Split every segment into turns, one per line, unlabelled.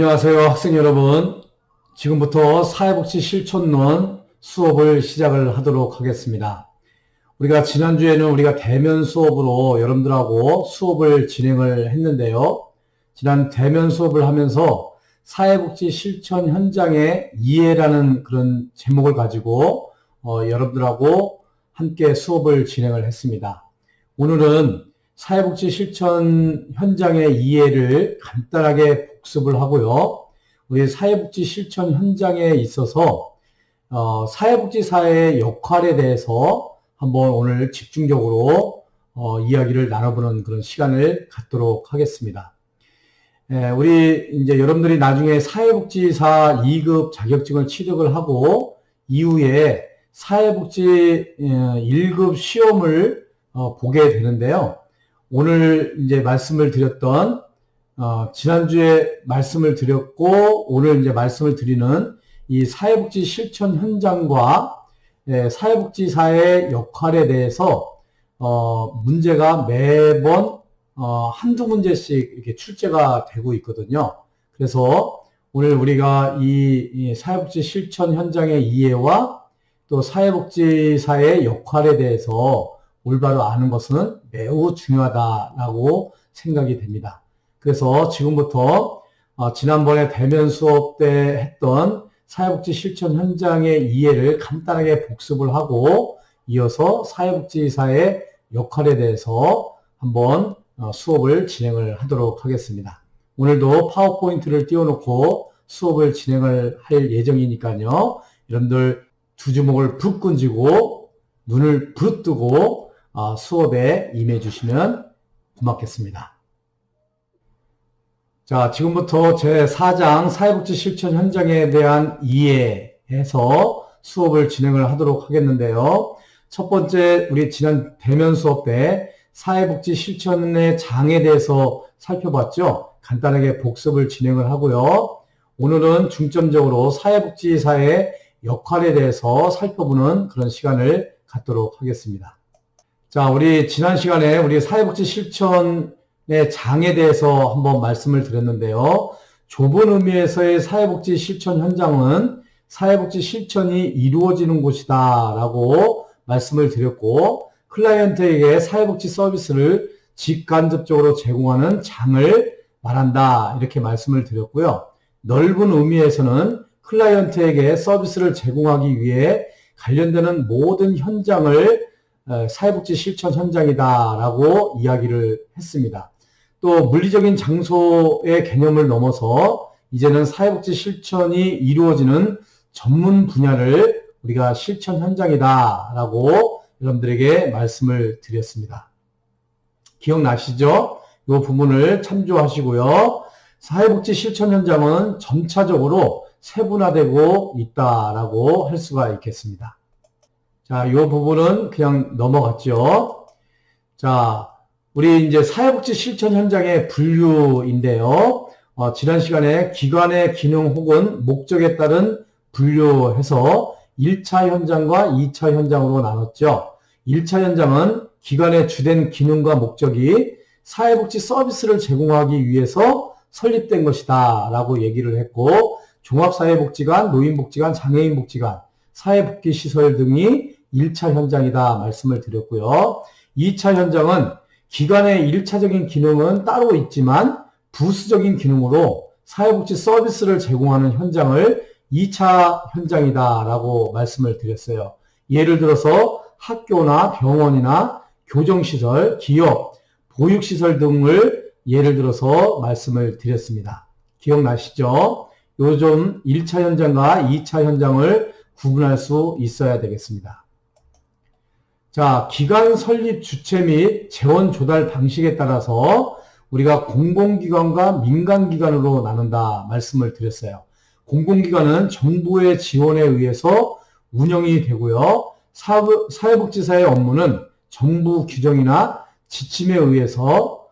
안녕하세요, 학생 여러분. 지금부터 사회복지 실천론 수업을 시작을 하도록 하겠습니다. 우리가 지난주에는 우리가 대면 수업으로 여러분들하고 수업을 진행을 했는데요. 지난 대면 수업을 하면서 사회복지 실천 현장의 이해라는 그런 제목을 가지고 여러분들하고 함께 수업을 진행을 했습니다. 오늘은 사회복지 실천 현장의 이해를 간단하게 복습을 하고요. 우리 사회복지 실천 현장에 있어서 사회복지사의 역할에 대해서 한번 오늘 집중적으로 이야기를 나눠보는 그런 시간을 갖도록 하겠습니다. 우리 이제 여러분들이 나중에 사회복지사 2급 자격증을 취득을 하고 이후에 사회복지 1급 시험을 보게 되는데요. 오늘 이제 말씀을 드렸던 지난주에 말씀을 드렸고 오늘 이제 말씀을 드리는 이 사회복지 실천 현장과 사회복지사의 역할에 대해서 문제가 매번 한두 문제씩 이렇게 출제가 되고 있거든요. 그래서 오늘 우리가 이 사회복지 실천 현장의 이해와 또 사회복지사의 역할에 대해서 올바로 아는 것은 매우 중요하다라고 생각이 됩니다. 그래서 지금부터 지난번에 대면 수업 때 했던 사회복지 실천 현장의 이해를 간단하게 복습을 하고 이어서 사회복지사의 역할에 대해서 한번 수업을 진행을 하도록 하겠습니다. 오늘도 파워포인트를 띄워놓고 수업을 진행을 할 예정이니까요. 여러분들 두 주먹을 부릅 쥐고 눈을 부릅뜨고 수업에 임해 주시면 고맙겠습니다. 자, 지금부터 제4장 사회복지 실천 현장에 대한 이해에서 수업을 진행을 하도록 하겠는데요. 첫 번째, 우리 지난 대면 수업 때 사회복지 실천의 장에 대해서 살펴봤죠. 간단하게 복습을 진행을 하고요. 오늘은 중점적으로 사회복지사의 역할에 대해서 살펴보는 그런 시간을 갖도록 하겠습니다. 자, 우리 지난 시간에 우리 사회복지 실천의 장에 대해서 한번 말씀을 드렸는데요. 좁은 의미에서의 사회복지 실천 현장은 사회복지 실천이 이루어지는 곳이다 라고 말씀을 드렸고, 클라이언트에게 사회복지 서비스를 직간접적으로 제공하는 장을 말한다 이렇게 말씀을 드렸고요. 넓은 의미에서는 클라이언트에게 서비스를 제공하기 위해 관련되는 모든 현장을 사회복지 실천 현장이다 라고 이야기를 했습니다. 또 물리적인 장소의 개념을 넘어서 이제는 사회복지 실천이 이루어지는 전문 분야를 우리가 실천 현장이다 라고 여러분들에게 말씀을 드렸습니다. 기억나시죠? 이 부분을 참조하시고요. 사회복지 실천 현장은 점차적으로 세분화되고 있다라고 할 수가 있겠습니다. 자, 이 부분은 그냥 넘어갔죠. 자, 우리 이제 사회복지 실천 현장의 분류인데요. 지난 시간에 기관의 기능 혹은 목적에 따른 분류해서 1차 현장과 2차 현장으로 나눴죠. 1차 현장은 기관의 주된 기능과 목적이 사회복지 서비스를 제공하기 위해서 설립된 것이다 라고 얘기를 했고, 종합사회복지관, 노인복지관, 장애인복지관, 사회복지시설 등이 1차 현장이다 말씀을 드렸고요. 2차 현장은 기관의 1차적인 기능은 따로 있지만 부수적인 기능으로 사회복지 서비스를 제공하는 현장을 2차 현장이다 라고 말씀을 드렸어요. 예를 들어서 학교나 병원이나 교정시설, 기업, 보육시설 등을 예를 들어서 말씀을 드렸습니다. 기억나시죠? 요즘 1차 현장과 2차 현장을 구분할 수 있어야 되겠습니다. 자, 기관 설립 주체 및 재원 조달 방식에 따라서 우리가 공공기관과 민간기관으로 나눈다 말씀을 드렸어요. 공공기관은 정부의 지원에 의해서 운영이 되고요. 사회복지사의 업무는 정부 규정이나 지침에 의해서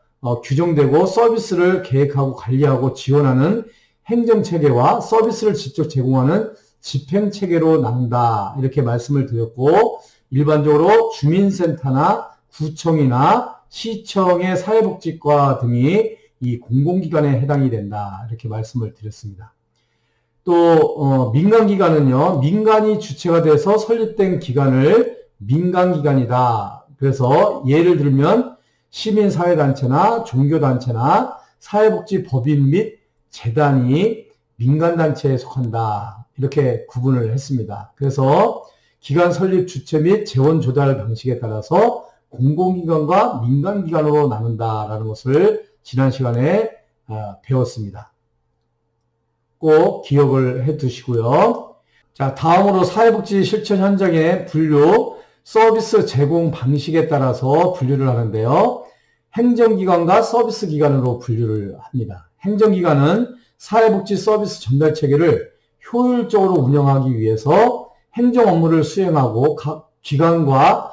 규정되고 서비스를 계획하고 관리하고 지원하는 행정체계와 서비스를 직접 제공하는 집행체계로 나눈다 이렇게 말씀을 드렸고, 일반적으로 주민센터나 구청이나 시청의 사회복지과 등이 이 공공기관에 해당이 된다. 이렇게 말씀을 드렸습니다. 또 민간기관은요. 민간이 주체가 돼서 설립된 기관을 민간기관이다. 그래서 예를 들면 시민사회단체나 종교단체나 사회복지법인 및 재단이 민간단체에 속한다. 이렇게 구분을 했습니다. 그래서 기관 설립 주체 및 재원 조달 방식에 따라서 공공기관과 민간기관으로 나눈다라는 것을 지난 시간에 배웠습니다. 꼭 기억을 해 두시고요. 자, 다음으로 사회복지 실천 현장의 분류, 서비스 제공 방식에 따라서 분류를 하는데요. 행정기관과 서비스기관으로 분류를 합니다. 행정기관은 사회복지 서비스 전달 체계를 효율적으로 운영하기 위해서 행정 업무를 수행하고 각 기관과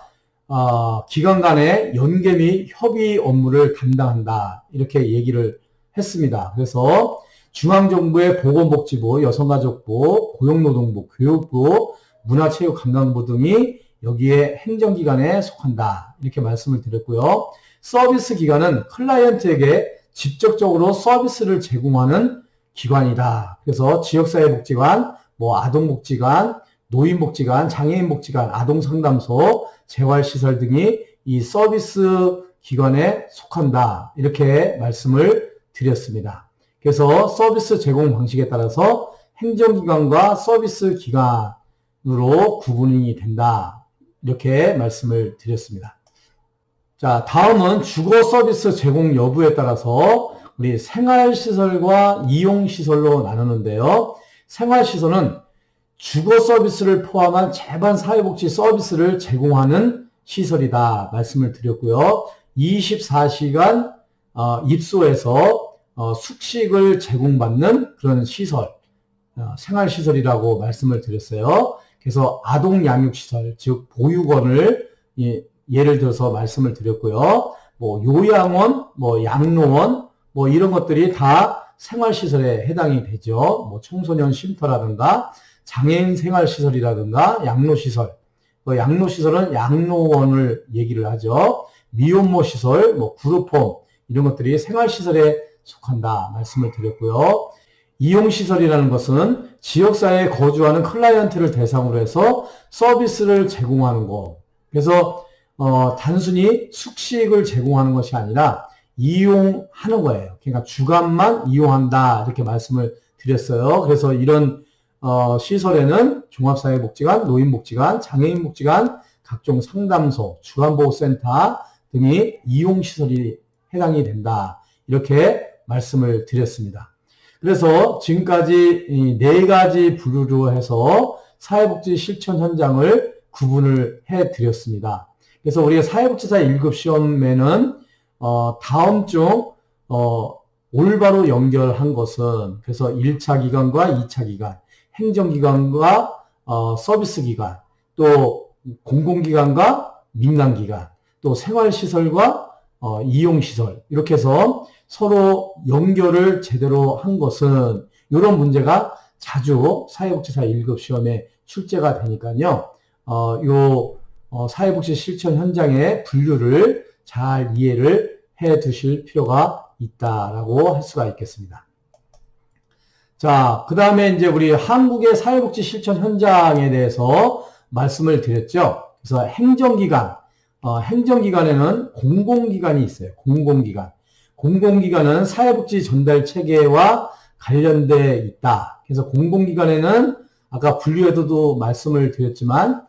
기관 간의 연계 및 협의 업무를 담당한다. 이렇게 얘기를 했습니다. 그래서 중앙정부의 보건복지부, 여성가족부, 고용노동부, 교육부, 문화체육관광부 등이 여기에 행정기관에 속한다. 이렇게 말씀을 드렸고요. 서비스기관은 클라이언트에게 직접적으로 서비스를 제공하는 기관이다. 그래서 지역사회복지관, 아동복지관, 노인복지관, 장애인복지관, 아동상담소, 재활시설 등이 이 서비스 기관에 속한다. 이렇게 말씀을 드렸습니다. 그래서 서비스 제공 방식에 따라서 행정기관과 서비스 기관으로 구분이 된다. 이렇게 말씀을 드렸습니다. 자, 다음은 주거 서비스 제공 여부에 따라서 우리 생활시설과 이용시설로 나누는데요. 생활시설은 주거 서비스를 포함한 재반 사회복지 서비스를 제공하는 시설이다 말씀을 드렸고요. 24시간 입소해서 숙식을 제공받는 그런 시설, 생활시설이라고 말씀을 드렸어요. 그래서 아동양육시설, 즉 보육원을 예를 들어서 말씀을 드렸고요. 요양원, 양로원, 이런 것들이 다 생활시설에 해당이 되죠. 청소년 쉼터라든가 장애인 생활시설이라든가 양로시설, 양로시설은 양로원을 얘기를 하죠. 미혼모 시설, 그룹홈 이런 것들이 생활시설에 속한다 말씀을 드렸고요. 이용시설이라는 것은 지역사회에 거주하는 클라이언트를 대상으로 해서 서비스를 제공하는 것. 그래서 단순히 숙식을 제공하는 것이 아니라 이용하는 거예요. 그러니까 주간만 이용한다 이렇게 말씀을 드렸어요. 그래서 이런 시설에는 종합사회복지관, 노인복지관, 장애인복지관, 각종 상담소, 주간보호센터 등이 이용시설이 해당이 된다. 이렇게 말씀을 드렸습니다. 그래서 지금까지 이 4가지 분류로 해서 사회복지 실천 현장을 구분을 해 드렸습니다. 그래서 우리가 사회복지사 1급 시험에는 다음 중 올바로 연결한 것은 그래서 1차 기관과 2차 기관, 행정기관과 서비스기관, 또 공공기관과 민간기관, 또 생활시설과 이용시설 이렇게 해서 서로 연결을 제대로 한 것은 이런 문제가 자주 사회복지사 1급 시험에 출제가 되니까요. 사회복지 실천 현장의 분류를 잘 이해를 해 두실 필요가 있다라고 할 수가 있겠습니다. 자, 그 다음에 이제 우리 한국의 사회복지 실천 현장에 대해서 말씀을 드렸죠. 그래서 행정기관, 행정기관에는 공공기관이 있어요. 공공기관. 공공기관은 사회복지 전달 체계와 관련돼 있다. 그래서 공공기관에는 아까 분류에도 말씀을 드렸지만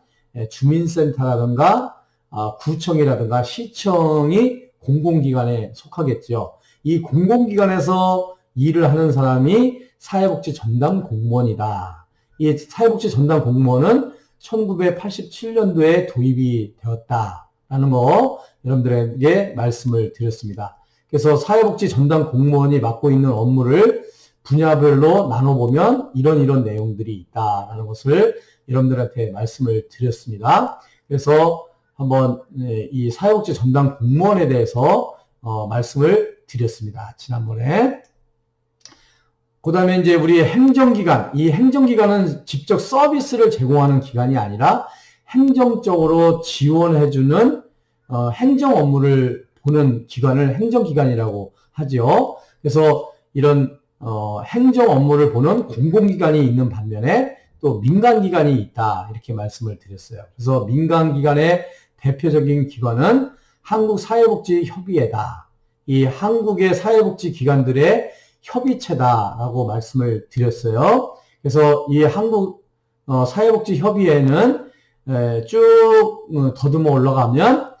주민센터라든가 구청이라든가 시청이 공공기관에 속하겠죠. 이 공공기관에서 일을 하는 사람이 사회복지 전담 공무원이다. 이 사회복지 전담 공무원은 1987년도에 도입이 되었다라는 거 여러분들에게 말씀을 드렸습니다. 그래서 사회복지 전담 공무원이 맡고 있는 업무를 분야별로 나눠보면 이런 내용들이 있다라는 것을 여러분들한테 말씀을 드렸습니다. 그래서 한번 이 사회복지 전담 공무원에 대해서 말씀을 드렸습니다. 지난번에. 그 다음에 이제 우리 행정기관, 이 행정기관은 직접 서비스를 제공하는 기관이 아니라 행정적으로 지원해주는 행정 업무를 보는 기관을 행정기관이라고 하죠. 그래서 이런 행정 업무를 보는 공공기관이 있는 반면에 또 민간기관이 있다 이렇게 말씀을 드렸어요. 그래서 민간기관의 대표적인 기관은 한국사회복지협의회다. 이 한국의 사회복지기관들의 협의체다라고 말씀을 드렸어요. 그래서 이 한국 사회복지협의회는 쭉 더듬어 올라가면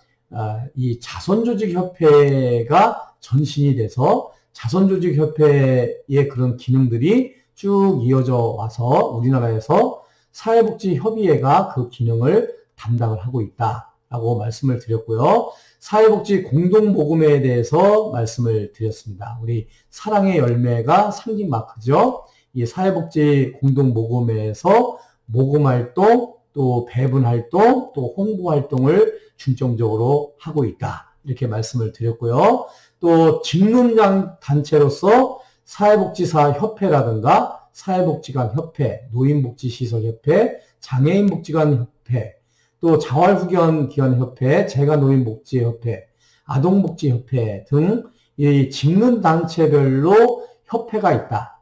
이 자선조직협회가 전신이 돼서 자선조직협회의 그런 기능들이 쭉 이어져 와서 우리나라에서 사회복지협의회가 그 기능을 담당을 하고 있다라고 말씀을 드렸고요. 사회복지 공동모금회에 대해서 말씀을 드렸습니다. 우리 사랑의 열매가 상징 마크죠. 이 사회복지 공동모금회에서 모금활동, 또 배분활동, 또 홍보활동을 중점적으로 하고 있다. 이렇게 말씀을 드렸고요. 또 직능단체로서 사회복지사 협회라든가 사회복지관 협회, 노인복지시설협회, 장애인복지관 협회, 또 자활후견기관협회, 재가노인복지협회, 아동복지협회 등 이 직능단체별로 협회가 있다.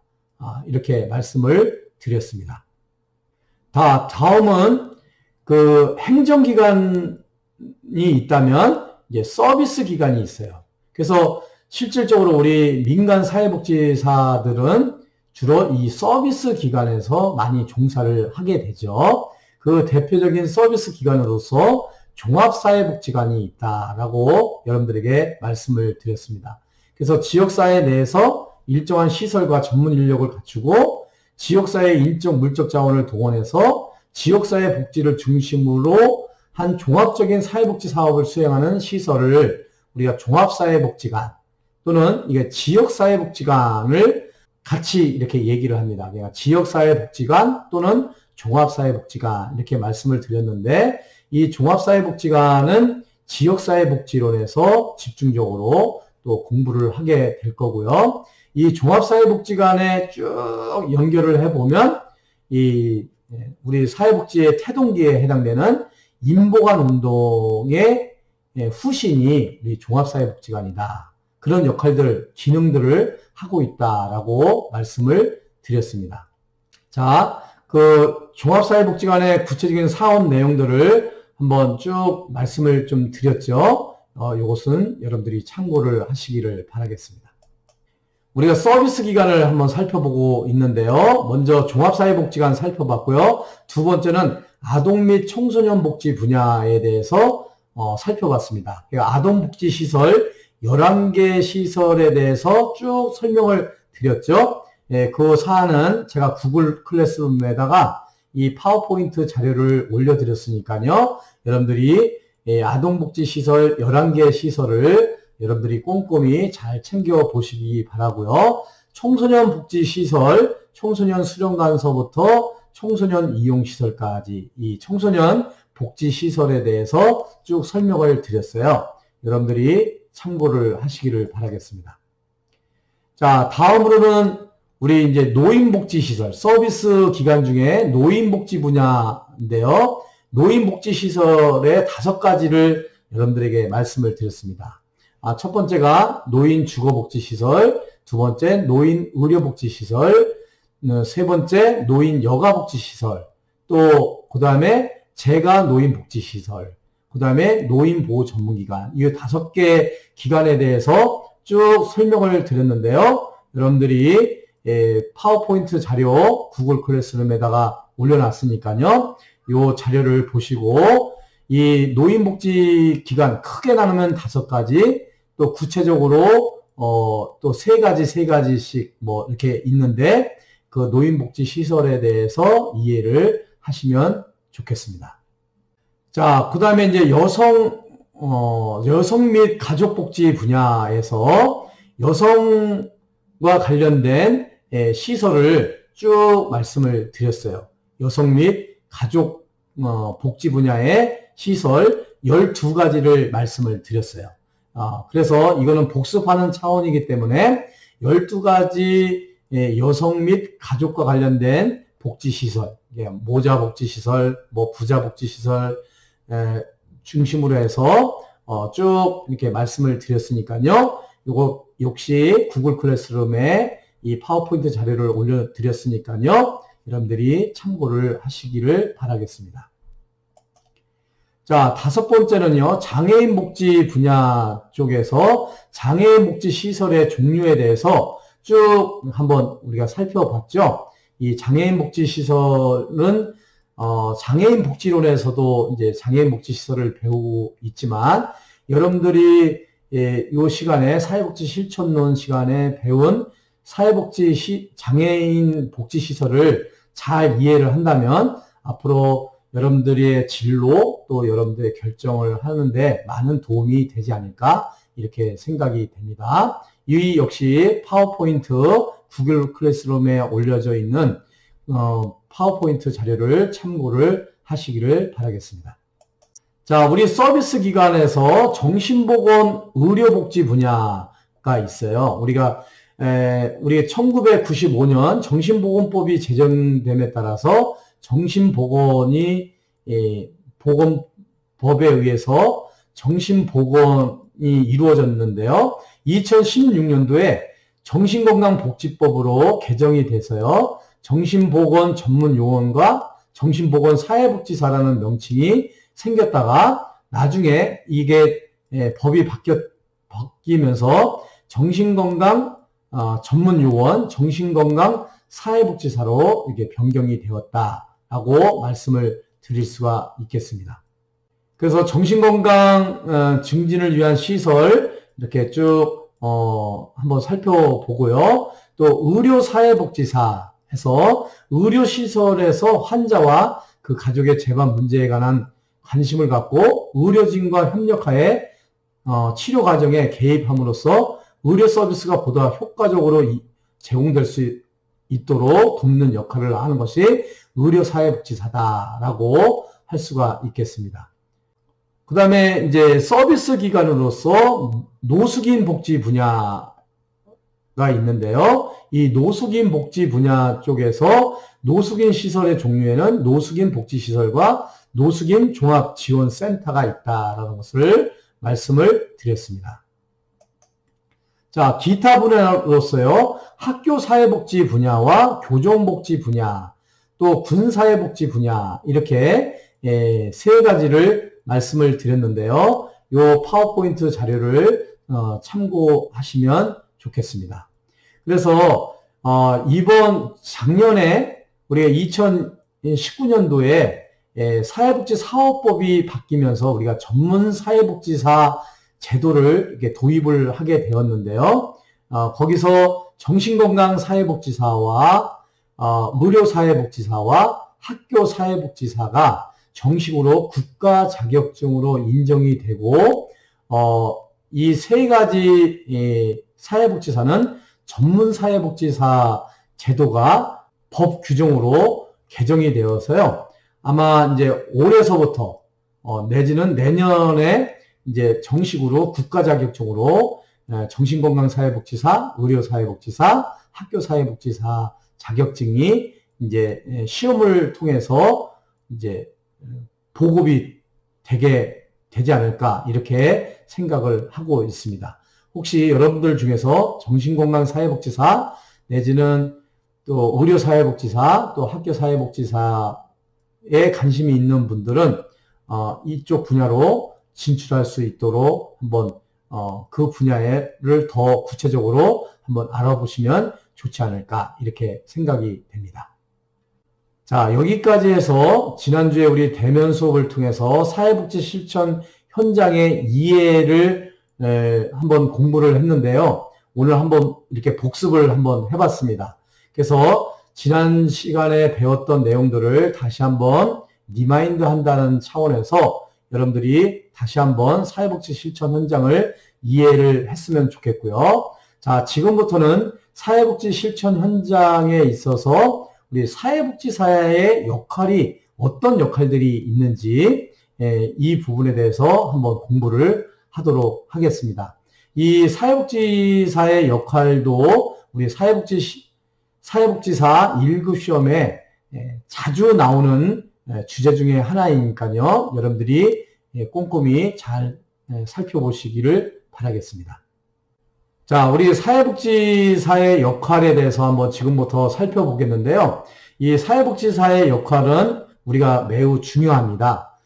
이렇게 말씀을 드렸습니다. 다음은 그 행정기관이 있다면 이제 서비스 기관이 있어요. 그래서 실질적으로 우리 민간 사회복지사들은 주로 이 서비스 기관에서 많이 종사를 하게 되죠. 그 대표적인 서비스 기관으로서 종합사회복지관이 있다라고 여러분들에게 말씀을 드렸습니다. 그래서 지역사회 내에서 일정한 시설과 전문 인력을 갖추고 지역사회의 인적 물적 자원을 동원해서 지역사회 복지를 중심으로 한 종합적인 사회복지 사업을 수행하는 시설을 우리가 종합사회복지관 또는 이게 지역사회복지관을 같이 이렇게 얘기를 합니다. 그러니까 지역사회복지관 또는 종합사회복지관 이렇게 말씀을 드렸는데 이 종합사회복지관은 지역사회복지론에서 집중적으로 또 공부를 하게 될 거고요. 이 종합사회복지관에 쭉 연결을 해보면 우리 사회복지의 태동기에 해당되는 인보관 운동의 후신이 우리 종합사회복지관이다. 그런 역할들, 기능들을 하고 있다라고 말씀을 드렸습니다. 자, 그 종합사회복지관의 구체적인 사업 내용들을 한번 쭉 말씀을 좀 드렸죠. 이것은 여러분들이 참고를 하시기를 바라겠습니다. 우리가 서비스 기관을 한번 살펴보고 있는데요. 먼저 종합사회복지관 살펴봤고요. 두 번째는 아동 및 청소년 복지 분야에 대해서 살펴봤습니다. 아동복지시설 11개 시설에 대해서 쭉 설명을 드렸죠. 그 사안은 제가 구글 클래스룸에다가 이 파워포인트 자료를 올려드렸으니까요. 여러분들이 아동복지시설 11개 시설을 여러분들이 꼼꼼히 잘 챙겨보시기 바라고요. 청소년 복지시설, 청소년 수련관서부터 청소년 이용시설까지 이 청소년 복지시설에 대해서 쭉 설명을 드렸어요. 여러분들이 참고를 하시기를 바라겠습니다. 자, 다음으로는 우리 이제 노인복지시설, 서비스 기관 중에 노인복지 분야인데요. 노인복지시설의 5가지를 여러분들에게 말씀을 드렸습니다. 첫 번째가 노인주거복지시설, 두 번째 노인의료복지시설, 세 번째 노인여가복지시설, 또 그 다음에 재가노인복지시설, 그 다음에 노인보호전문기관, 이 5개 기관에 대해서 쭉 설명을 드렸는데요. 여러분들이 파워포인트 자료 구글 클래스룸에다가 올려놨으니까요. 이 자료를 보시고 이 노인복지기관 크게 나누면 5가지, 또 구체적으로 또 3가지씩 뭐 이렇게 있는데 그 노인복지시설에 대해서 이해를 하시면 좋겠습니다. 자, 그 다음에 이제 여성 및 가족복지 분야에서 여성과 관련된 시설을 쭉 말씀을 드렸어요. 여성 및 가족 복지 분야의 시설 12가지를 말씀을 드렸어요. 그래서 이거는 복습하는 차원이기 때문에 12가지 여성 및 가족과 관련된 복지시설, 모자복지시설, 뭐 부자복지시설 중심으로 해서 쭉 이렇게 말씀을 드렸으니까요. 이거 역시 구글 클래스룸에 이 파워포인트 자료를 올려드렸으니까요. 여러분들이 참고를 하시기를 바라겠습니다. 자, 다섯 번째는요, 장애인 복지 분야 쪽에서 장애인 복지 시설의 종류에 대해서 쭉 한번 우리가 살펴봤죠. 이 장애인 복지 시설은 장애인 복지론에서도 이제 장애인 복지 시설을 배우고 있지만 여러분들이 이 시간에 사회복지 실천론 시간에 배운 장애인 복지 시설을 잘 이해를 한다면 앞으로 여러분들의 진로 또 여러분들의 결정을 하는데 많은 도움이 되지 않을까 이렇게 생각이 됩니다. 이 역시 파워포인트 구글 클래스룸에 올려져 있는 파워포인트 자료를 참고를 하시기를 바라겠습니다. 자, 우리 서비스 기관에서 정신보건 의료복지 분야가 있어요. 우리가 1995년 정신보건법이 제정됨에 따라서 정신보건이 보건법에 의해서 정신보건이 이루어졌는데요. 2016년도에 정신건강복지법으로 개정이 돼서요. 정신보건 전문요원과 정신보건 사회복지사라는 명칭이 생겼다가 나중에 이게 법이 바뀌면서 정신건강 전문요원, 정신건강 사회복지사로 이게 변경이 되었다라고 말씀을 드릴 수가 있겠습니다. 그래서 정신건강 증진을 위한 시설 이렇게 쭉 한번 살펴보고요. 또 의료사회복지사 해서 의료시설에서 환자와 그 가족의 재반 문제에 관한 관심을 갖고 의료진과 협력하에 치료 과정에 개입함으로써 의료 서비스가 보다 효과적으로 제공될 수 있도록 돕는 역할을 하는 것이 의료사회복지사다라고 할 수가 있겠습니다. 그 다음에 이제 서비스 기관으로서 노숙인 복지 분야가 있는데요. 이 노숙인 복지 분야 쪽에서 노숙인 시설의 종류에는 노숙인 복지시설과 노숙인 종합지원센터가 있다라는 것을 말씀을 드렸습니다. 자, 기타 분야로서요, 학교사회복지 분야와 교정복지 분야, 또 군사회복지 분야, 이렇게 세 가지를 말씀을 드렸는데요. 이 파워포인트 자료를 참고하시면 좋겠습니다. 그래서 작년에 우리가 2019년도에 사회복지사업법이 바뀌면서 우리가 전문사회복지사 제도를 이렇게 도입을 하게 되었는데요. 거기서 정신건강사회복지사와 의료사회복지사와 학교사회복지사가 정식으로 국가 자격증으로 인정이 되고 이 세 가지 사회복지사는 전문사회복지사 제도가 법 규정으로 개정이 되어서요. 아마 이제 올해서부터 내지는 내년에 이제 정식으로 국가 자격증으로 정신건강사회복지사, 의료사회복지사, 학교사회복지사 자격증이 이제 시험을 통해서 이제 보급이 되지 않을까 이렇게 생각을 하고 있습니다. 혹시 여러분들 중에서 정신건강사회복지사 내지는 또 의료사회복지사 또 학교사회복지사에 관심이 있는 분들은 이쪽 분야로 진출할 수 있도록 한번 그 분야를 더 구체적으로 한번 알아보시면 좋지 않을까 이렇게 생각이 됩니다. 자, 여기까지 해서 지난주에 우리 대면 수업을 통해서 사회복지 실천 현장의 이해를 한번 공부를 했는데요. 오늘 한번 이렇게 복습을 한번 해봤습니다. 그래서 지난 시간에 배웠던 내용들을 다시 한번 리마인드 한다는 차원에서 여러분들이 다시 한번 사회복지 실천 현장을 이해를 했으면 좋겠고요. 자, 지금부터는 사회복지 실천 현장에 있어서 우리 사회복지사의 역할이 어떤 역할들이 있는지 이 부분에 대해서 한번 공부를 하도록 하겠습니다. 이 사회복지사의 역할도 우리 사회복지사 1급 시험에 자주 나오는 주제 중에 하나이니까요. 여러분들이 꼼꼼히 잘 살펴보시기를 바라겠습니다. 자, 우리 사회복지사의 역할에 대해서 한번 지금부터 살펴보겠는데요. 이 사회복지사의 역할은 우리가 매우 중요합니다.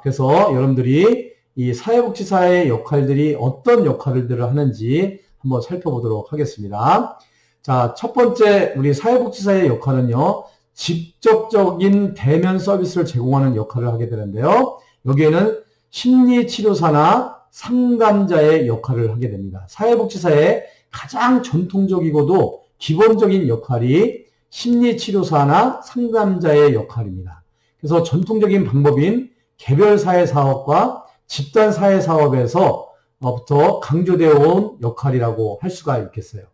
그래서 여러분들이 이 사회복지사의 역할들이 어떤 역할들을 하는지 한번 살펴보도록 하겠습니다. 자, 첫 번째 우리 사회복지사의 역할은요, 직접적인 대면 서비스를 제공하는 역할을 하게 되는데요. 여기에는 심리치료사나 상담자의 역할을 하게 됩니다. 사회복지사의 가장 전통적이고도 기본적인 역할이 심리치료사나 상담자의 역할입니다. 그래서 전통적인 방법인 개별사회사업과 집단사회사업에서부터 강조되어 온 역할이라고 할 수가 있겠어요.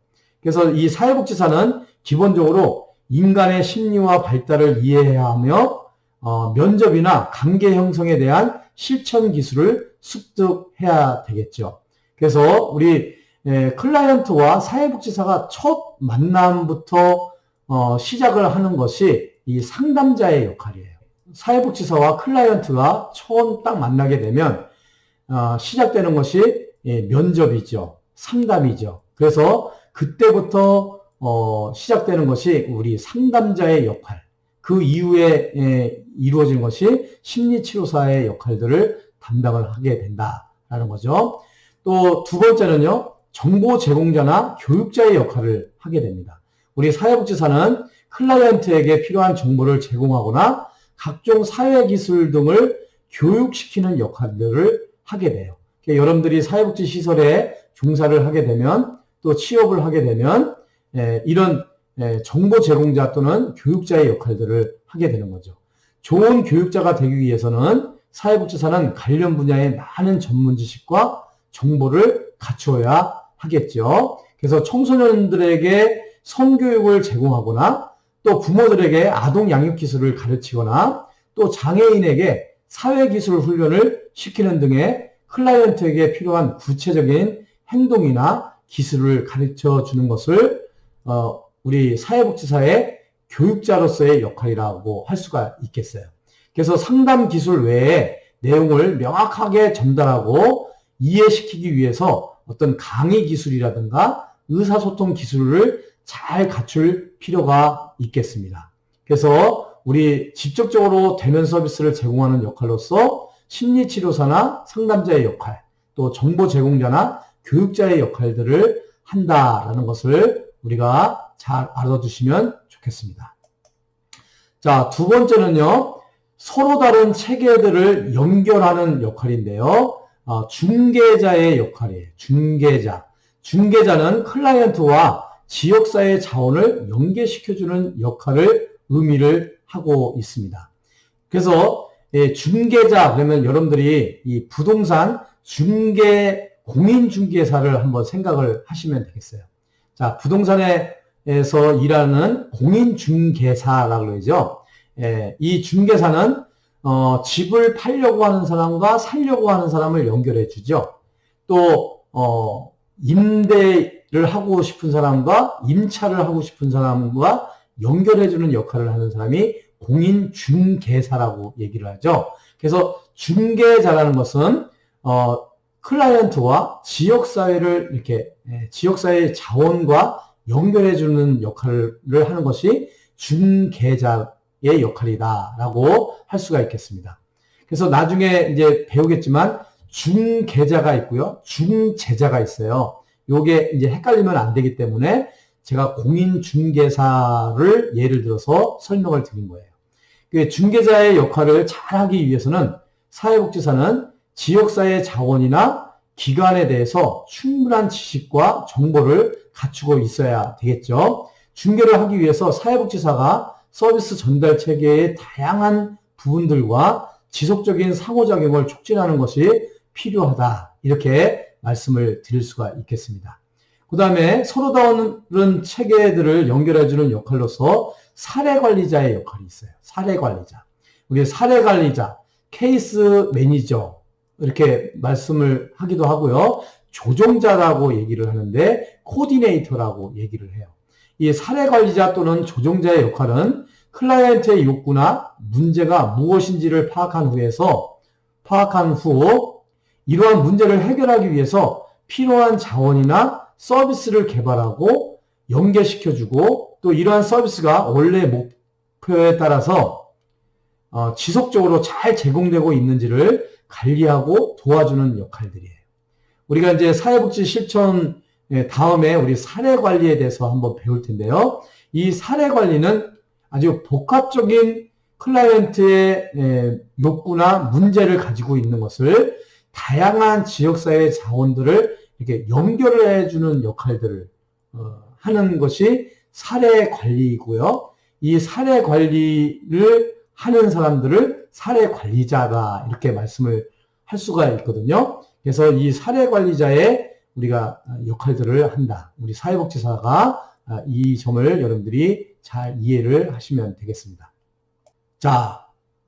그래서 이 사회복지사는 기본적으로 인간의 심리와 발달을 이해해야 하며 면접이나 관계 형성에 대한 실천 기술을 습득해야 되겠죠. 그래서 우리 클라이언트와 사회복지사가 첫 만남부터 시작을 하는 것이 이 상담자의 역할이에요. 사회복지사와 클라이언트가 처음 딱 만나게 되면 시작되는 것이 면접이죠. 상담이죠. 그래서 그때부터 시작되는 것이 우리 상담자의 역할, 그 이후에 이루어진 것이 심리치료사의 역할들을 담당을 하게 된다라는 거죠. 또 두 번째는요, 정보 제공자나 교육자의 역할을 하게 됩니다. 우리 사회복지사는 클라이언트에게 필요한 정보를 제공하거나 각종 사회기술 등을 교육시키는 역할들을 하게 돼요. 여러분들이 사회복지 시설에 종사를 하게 되면 또 취업을 하게 되면 이런 정보 제공자 또는 교육자의 역할들을 하게 되는 거죠. 좋은 교육자가 되기 위해서는 사회복지사는 관련 분야의 많은 전문 지식과 정보를 갖추어야 하겠죠. 그래서 청소년들에게 성교육을 제공하거나 또 부모들에게 아동 양육 기술을 가르치거나 또 장애인에게 사회기술 훈련을 시키는 등의 클라이언트에게 필요한 구체적인 행동이나 기술을 가르쳐 주는 것을 우리 사회복지사의 교육자로서의 역할이라고 할 수가 있겠어요. 그래서 상담 기술 외에 내용을 명확하게 전달하고 이해시키기 위해서 어떤 강의 기술이라든가 의사소통 기술을 잘 갖출 필요가 있겠습니다. 그래서 우리 직접적으로 대면 서비스를 제공하는 역할로서 심리치료사나 상담자의 역할, 또 정보 제공자나 교육자의 역할들을 한다라는 것을 우리가 잘 알아두시면 좋겠습니다. 자, 두 번째는요, 서로 다른 체계들을 연결하는 역할인데요. 중개자의 역할이에요. 중개자는 클라이언트와 지역사회 자원을 연계시켜주는 역할을 의미를 하고 있습니다. 그래서 중개자, 그러면 여러분들이 이 부동산 공인중개사를 한번 생각을 하시면 되겠어요. 자, 부동산에서 일하는 공인중개사라고 그러죠. 이 중개사는 집을 팔려고 하는 사람과 살려고 하는 사람을 연결해 주죠. 또 임대를 하고 싶은 사람과 임차를 하고 싶은 사람과 연결해 주는 역할을 하는 사람이 공인중개사라고 얘기를 하죠. 그래서 중개자라는 것은 클라이언트와 지역사회를 이렇게 지역사회의 자원과 연결해 주는 역할을 하는 것이 중개자의 역할이다라고 할 수가 있겠습니다. 그래서 나중에 이제 배우겠지만 중개자가 있고요, 중재자가 있어요. 요게 이제 헷갈리면 안 되기 때문에 제가 공인중개사를 예를 들어서 설명을 드린 거예요. 그 중개자의 역할을 잘 하기 위해서는 사회복지사는 지역사회 자원이나 기관에 대해서 충분한 지식과 정보를 갖추고 있어야 되겠죠. 중개를 하기 위해서 사회복지사가 서비스 전달 체계의 다양한 부분들과 지속적인 상호작용을 촉진하는 것이 필요하다. 이렇게 말씀을 드릴 수가 있겠습니다. 그 다음에 서로 다른 체계들을 연결해주는 역할로서 사례관리자의 역할이 있어요. 사례관리자. 우리 사례관리자, 케이스 매니저 이렇게 말씀을 하기도 하고요. 조종자라고 얘기를 하는데 코디네이터라고 얘기를 해요. 이 사례관리자 또는 조종자의 역할은 클라이언트의 욕구나 문제가 무엇인지를 파악한 후 이러한 문제를 해결하기 위해서 필요한 자원이나 서비스를 개발하고 연계시켜주고 또 이러한 서비스가 원래 목표에 따라서 지속적으로 잘 제공되고 있는지를 관리하고 도와주는 역할들이에요. 우리가 이제 사회복지 실천 다음에 우리 사례 관리에 대해서 한번 배울 텐데요. 이 사례 관리는 아주 복합적인 클라이언트의 욕구나 문제를 가지고 있는 것을 다양한 지역사회 자원들을 이렇게 연결을 해주는 역할들을 하는 것이 사례 관리이고요. 이 사례 관리를 하는 사람들을 사례 관리자다 이렇게 말씀을 할 수가 있거든요. 그래서 이 사례 관리자의 우리가 역할들을 한다. 우리 사회복지사가 이 점을 여러분들이 잘 이해를 하시면 되겠습니다. 자,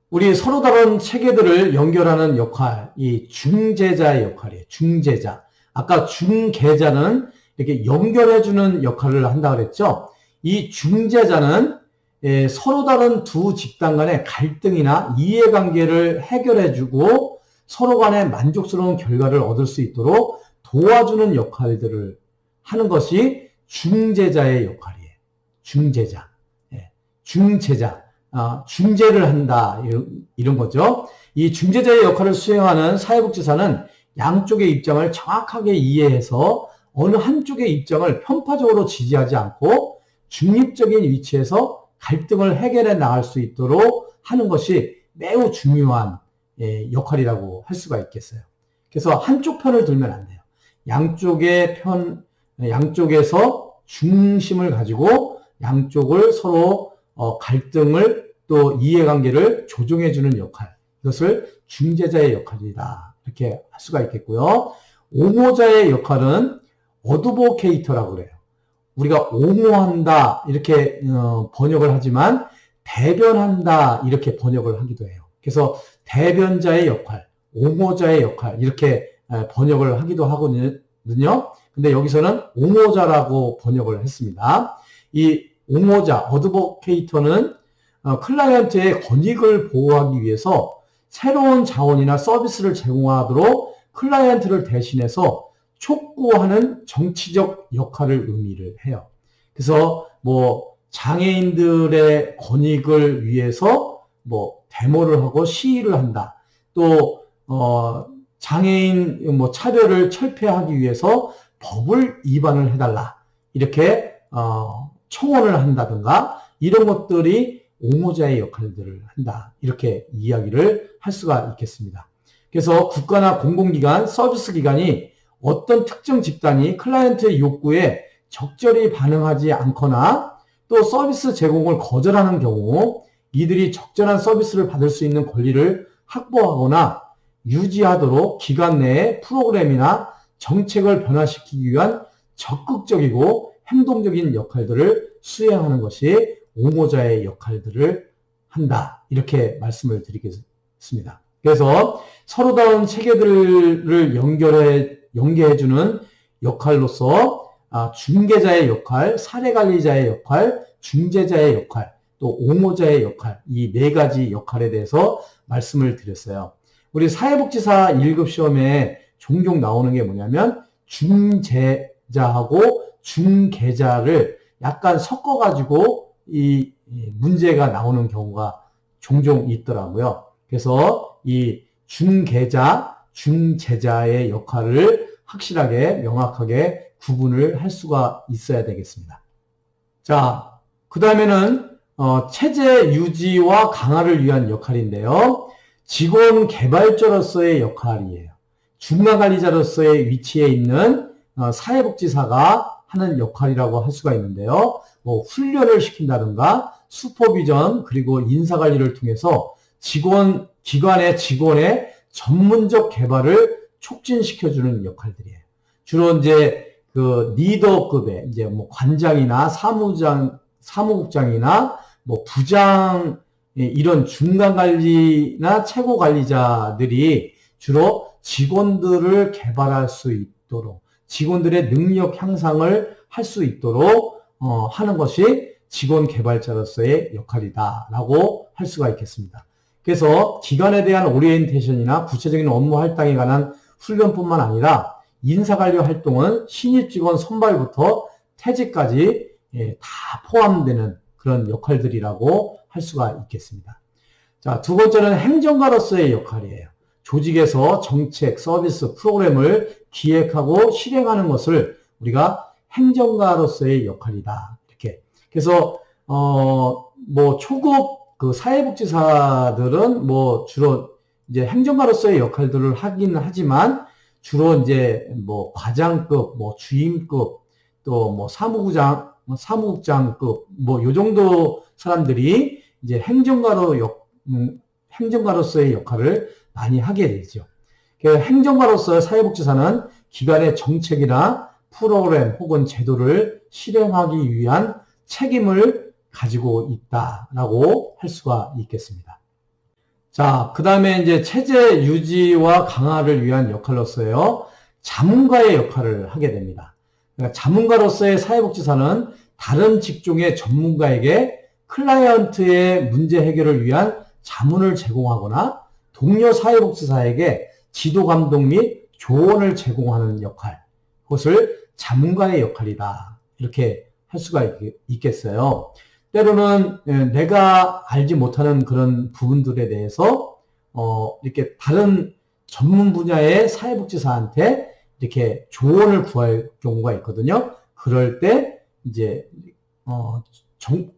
우리 서로 다른 체계들을 연결하는 역할, 이 중재자의 역할이에요. 중재자. 아까 중개자는 이렇게 연결해주는 역할을 한다 그랬죠. 이 중재자는 서로 다른 두 집단 간의 갈등이나 이해관계를 해결해주고 서로 간에 만족스러운 결과를 얻을 수 있도록 도와주는 역할들을 하는 것이 중재자의 역할이에요. 중재자. 중재자. 중재를 한다. 이런 거죠. 이 중재자의 역할을 수행하는 사회복지사는 양쪽의 입장을 정확하게 이해해서 어느 한쪽의 입장을 편파적으로 지지하지 않고 중립적인 위치에서 갈등을 해결해 나갈 수 있도록 하는 것이 매우 중요한 역할이라고 할 수가 있겠어요. 그래서 한쪽 편을 들면 안 돼요. 양쪽에서 중심을 가지고 양쪽을 서로 갈등을 또 이해관계를 조정해주는 역할. 이것을 중재자의 역할이다. 이렇게 할 수가 있겠고요. 옹호자의 역할은 어드보케이터라고 그래요. 우리가 옹호한다 이렇게 번역을 하지만 대변한다 이렇게 번역을 하기도 해요. 그래서 대변자의 역할, 옹호자의 역할 이렇게 번역을 하기도 하거든요. 근데 여기서는 옹호자라고 번역을 했습니다. 이 옹호자, 어드보케이터는 클라이언트의 권익을 보호하기 위해서 새로운 자원이나 서비스를 제공하도록 클라이언트를 대신해서 촉구하는 정치적 역할을 의미를 해요. 그래서 장애인들의 권익을 위해서 데모를 하고 시위를 한다. 또 장애인 차별을 철폐하기 위해서 법을 위반을 해달라. 이렇게 청원을 한다든가 이런 것들이 옹호자의 역할들을 한다. 이렇게 이야기를 할 수가 있겠습니다. 그래서 국가나 공공기관, 서비스기관이 어떤 특정 집단이 클라이언트의 욕구에 적절히 반응하지 않거나 또 서비스 제공을 거절하는 경우 이들이 적절한 서비스를 받을 수 있는 권리를 확보하거나 유지하도록 기관 내의 프로그램이나 정책을 변화시키기 위한 적극적이고 행동적인 역할들을 수행하는 것이 옹호자의 역할들을 한다. 이렇게 말씀을 드리겠습니다. 그래서 서로 다른 체계들을 연계해주는 역할로서 중개자의 역할, 사례관리자의 역할, 중재자의 역할, 또 옹호자의 역할, 이 네 가지 역할에 대해서 말씀을 드렸어요. 우리 사회복지사 1급 시험에 종종 나오는 게 뭐냐면 중재자하고 중개자를 약간 섞어가지고 이 문제가 나오는 경우가 종종 있더라고요. 그래서 이 중개자, 중재자의 역할을 확실하게 명확하게 구분을 할 수가 있어야 되겠습니다. 자, 그 다음에는 체제 유지와 강화를 위한 역할인데요. 직원 개발자로서의 역할이에요. 중간관리자로서의 위치에 있는 사회복지사가 하는 역할이라고 할 수가 있는데요. 훈련을 시킨다든가 슈퍼비전 그리고 인사관리를 통해서 기관의 직원의 전문적 개발을 촉진시켜주는 역할들이에요. 주로 이제 그 리더급의 이제 관장이나 사무국장이나 부장 이런 중간관리나 최고관리자들이 주로 직원들을 개발할 수 있도록 직원들의 능력 향상을 할 수 있도록 하는 것이 직원 개발자로서의 역할이다라고 할 수가 있겠습니다. 그래서 기관에 대한 오리엔테이션이나 구체적인 업무 할당에 관한 훈련뿐만 아니라 인사관리 활동은 신입 직원 선발부터 퇴직까지 다 포함되는 그런 역할들이라고 할 수가 있겠습니다. 자, 두 번째는 행정가로서의 역할이에요. 조직에서 정책, 서비스, 프로그램을 기획하고 실행하는 것을 우리가 행정가로서의 역할이다. 이렇게. 그래서 뭐 초급 그 사회복지사들은 뭐 주로 이제 행정가로서의 역할들을 하긴 하지만 주로 이제 뭐 과장급, 뭐 주임급, 또 뭐 사무국장급 뭐 요 정도 사람들이 이제 행정가로서의 역할을 많이 하게 되죠. 행정가로서 사회복지사는 기관의 정책이나 프로그램 혹은 제도를 실행하기 위한 책임을 가지고 있다라고 할 수가 있겠습니다. 자, 그 다음에 이제 체제 유지와 강화를 위한 역할로서요, 자문가의 역할을 하게 됩니다. 그러니까 자문가로서의 사회복지사는 다른 직종의 전문가에게 클라이언트의 문제 해결을 위한 자문을 제공하거나 동료 사회복지사에게 지도 감독 및 조언을 제공하는 역할, 그것을 자문가의 역할이다. 이렇게 할 수가 있겠어요. 때로는 내가 알지 못하는 그런 부분들에 대해서 이렇게 다른 전문 분야의 사회복지사한테 이렇게 조언을 구할 경우가 있거든요. 그럴 때 이제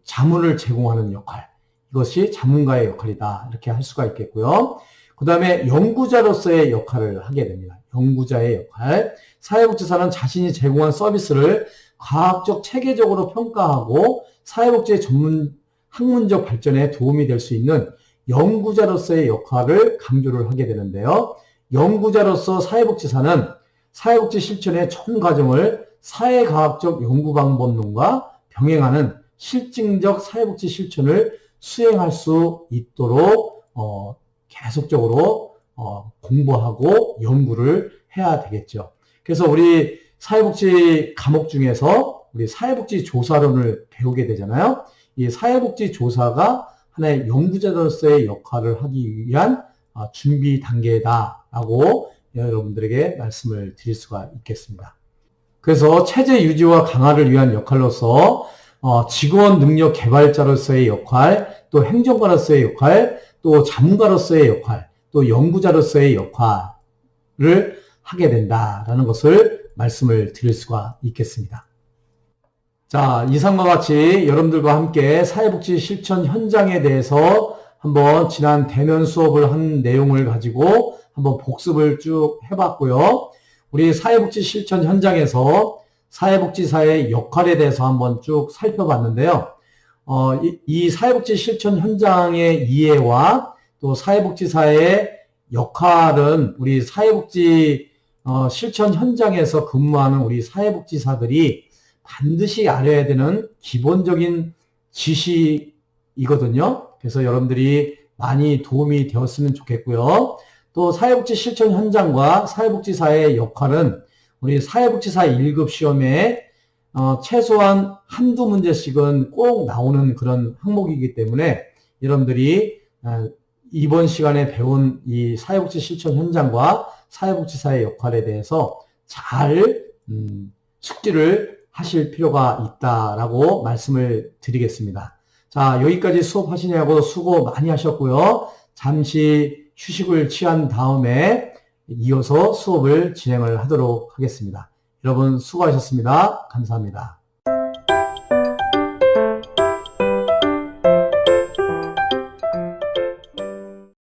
자문을 제공하는 역할, 이것이 자문가의 역할이다. 이렇게 할 수가 있겠고요. 그 다음에 연구자로서의 역할을 하게 됩니다. 연구자의 역할. 사회복지사는 자신이 제공한 서비스를 과학적 체계적으로 평가하고 사회복지의 전문 학문적 발전에 도움이 될 수 있는 연구자로서의 역할을 강조를 하게 되는데요. 연구자로서 사회복지사는 사회복지 실천의 전 과정을 사회과학적 연구방법론과 병행하는 실증적 사회복지 실천을 수행할 수 있도록 계속적으로 공부하고 연구를 해야 되겠죠. 그래서 우리 사회복지 과목 중에서 우리 사회복지 조사론을 배우게 되잖아요. 이 사회복지 조사가 하나의 연구자로서의 역할을 하기 위한 준비 단계다라고 여러분들에게 말씀을 드릴 수가 있겠습니다. 그래서 체제 유지와 강화를 위한 역할로서 직원 능력 개발자로서의 역할, 또 행정가로서의 역할, 또 자문가로서의 역할, 또 연구자로서의 역할을 하게 된다라는 것을 말씀을 드릴 수가 있겠습니다. 자, 이상과 같이 여러분들과 함께 사회복지 실천 현장에 대해서 한번 지난 대면 수업을 한 내용을 가지고 한번 복습을 쭉 해봤고요. 우리 사회복지 실천 현장에서 사회복지사의 역할에 대해서 한번 쭉 살펴봤는데요. 이 사회복지 실천 현장의 이해와 또 사회복지사의 역할은 우리 사회복지 실천 현장에서 근무하는 우리 사회복지사들이 반드시 알아야 되는 기본적인 지식이거든요. 그래서 여러분들이 많이 도움이 되었으면 좋겠고요. 또 사회복지 실천 현장과 사회복지사의 역할은 우리 사회복지사 1급 시험에 최소한 한두 문제씩은 꼭 나오는 그런 항목이기 때문에 여러분들이 이번 시간에 배운 이 사회복지 실천 현장과 사회복지사의 역할에 대해서 잘 숙지를 하실 필요가 있다라고 말씀을 드리겠습니다. 자, 여기까지 수업하시냐고 수고 많이 하셨고요. 잠시 휴식을 취한 다음에 이어서 수업을 진행을 하도록 하겠습니다. 여러분 수고하셨습니다. 감사합니다.